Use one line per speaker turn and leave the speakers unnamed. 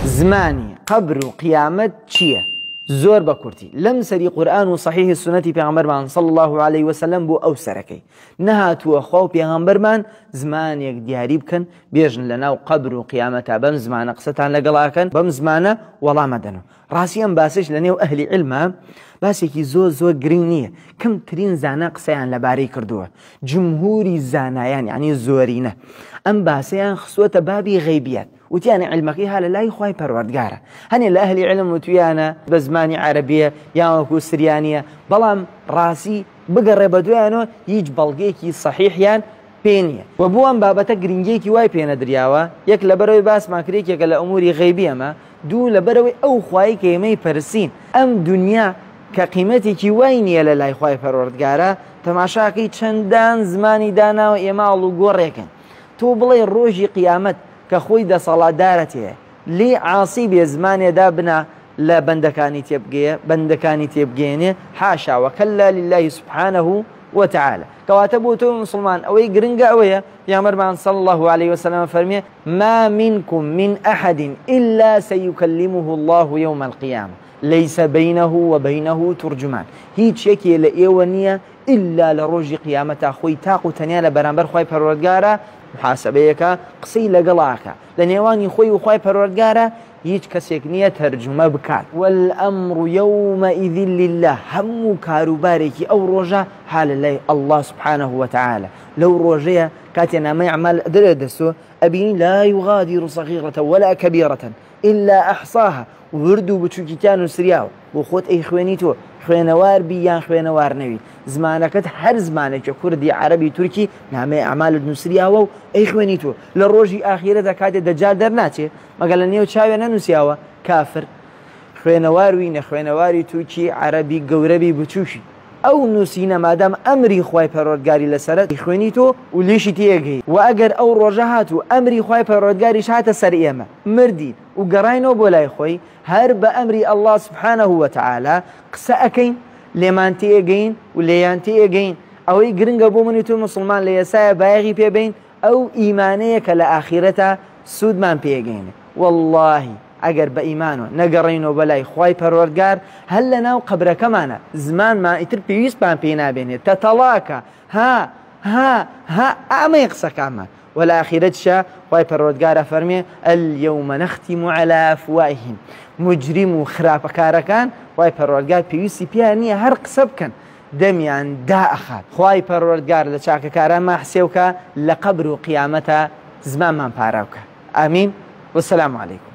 زمانی قبر و قیامت چییە؟ زۆر بە کورتی لەم سەری قورئان و صحیح سنەتی پێغەمبەرمان صلی الله عليه وسلم بۆ ئەو سەرەکەی نەهاتووە خوا و پێغەمبەرمان زمانێک دیاری بکەن بێژن لەناو قبر و قیامەتە بەم زمانە قسەتان لەگەڵاکەن بەم زمانە وەڵامەدەن. ڕاستی ئەم باسش لە نێو ئەهلی علمە باسێکی زۆر گرنگ نییە، کەمترین زانە قسەیان لەبارەی کردووە. جمهوری زانایان یعنی زۆرینە ئەم باسەیان خسووەتە بابی غەیبیەت، وتیانە علمەکەی ها لە لای خوای پەروەردگارە. هەنێ لە ئەهلی علم وتویانە بە زمانی عەرەبیە یان وەکو سریانیە، بەڵام ڕاستی بگەڕێ بە دوایانەوە هیچ بەڵگەیەکی صحیحیان پێ نییە. و بۆ ئەم بابەتە گرنگیەکی وای پێنەدریاوە، یەک لەبەرەوەی باسمان کردێکێکە لە ئەموری غەیبی ئەمە، دوو لەبەرەوەی ئەو خوای کە ئێمەی پەرسین ئەم دنیا کە قیمەتێکی وای نییە لە لای خوای پەروەردگارە، تەماشاکەی چەندان زمانی داناوە ئێمە ئاڵ و گۆڕێکن. تۆ بڵێ ڕۆژی قیامەت کە خۆی دەسەڵاتدارەتەیە لێ عاسی بێ زمانێدا بنا لە بەندەکانی تێبگەێنێ، حاشا وەکەلا لله سبحانه وتعالى. کەواتە بۆ تۆ مسلمان ئەوەی گرنگە ئەوەیە پێغەمبەرمان صلی الله عليه وسلم فەرمێ ما منكم من أحد إلا سيكلمه الله يوم القيامة ليس بينه وبينه ترجمان. هیچ یەکێ لە ئێوە نییە إلا لە ڕۆژی قیامەتە خۆی تاق و تەنیا لە بەرامبەر خوای پەروەردگارە محاسبەیەکە قسەی لەگەڵاکە، لە نێوانی خۆی و خوای پەروەردگارە هیچ کەسێک نییە تەرجمە بکات. والأمر يومئذ لله، هەموو کاروبارێکی ئەو ڕۆژە ها لە لای الله سبحانه وتعالى. لەو ڕۆژەیە کاتێ نامەی ئەعمال دەرێدەستۆ ئەبینی لا يغادر صغيرة ولا كبيرة إلا أحصاها، ورد و بچووکیتیان و سریاوە بۆ خۆت ئەی خوێنی تۆ خوێنەوار بی یان خوێنەوار نەوی، زمانەکەت هەر زمانێکە کوردی عەرەبی تورکی نامەی ئەعمالت نووسریاوە و ئەی خوێنی تۆ. لە ڕۆژی ئاخیرەتە کاتێ دەجال دەرناچێ مەگەڵ لە نێو چاوێ نەنووسیاوە کافر، خوێنەوار وی نەخوێنەواری تورکی عەرەبی گەورەبی بچووشی ئەو نووسینە مادام ئەمری خوای پەروەردگاری لەسەرت خوێنی تۆ و لێشی تێگەی. و ئەگەر ئەو ڕۆژە هاتوو ئەمری خوای پەروەردگاریش هاتە سەر ئێمە مردین و گەڕاینەوە بۆ لای خۆی، هەر بە ئەمری الله سبحانه وتعالى قسە ئەەکەین لێمان تێگەین و لێیان تێگەین. ئەوەی گرنگە بۆ منی تۆ مسلمان لە ئێسایە بایەغی پێبین ئەو ئیمانەیە کە لە ئاخیرەتە سوودمان پێگەینێ. واللهی ئەگەر بە ئیمانەوە نەگەڕینەوە بەلای خوای پەروەردگار هەر لە ناو قەبرەکەمانە زمانمان ئیتر پێویستمان پێ نابێنێت تەتەڵاکە ها ئەمەی قسەکانمان. والآخرەتشە خوای پەروەردگارە فەرمێ اليوم نختم على أفواههم، مجرم و خراپەکارەکان خوای پەروەردگار پێویستی پێیان نییە هەر قسە بکەن دەمیان دائەخات. خوای پەروەردگار لە چاکەکارانمان حسێوکە لە قەبر و قیامەتە زمانمان پاراوکە. ئامین. والسلام عليكم.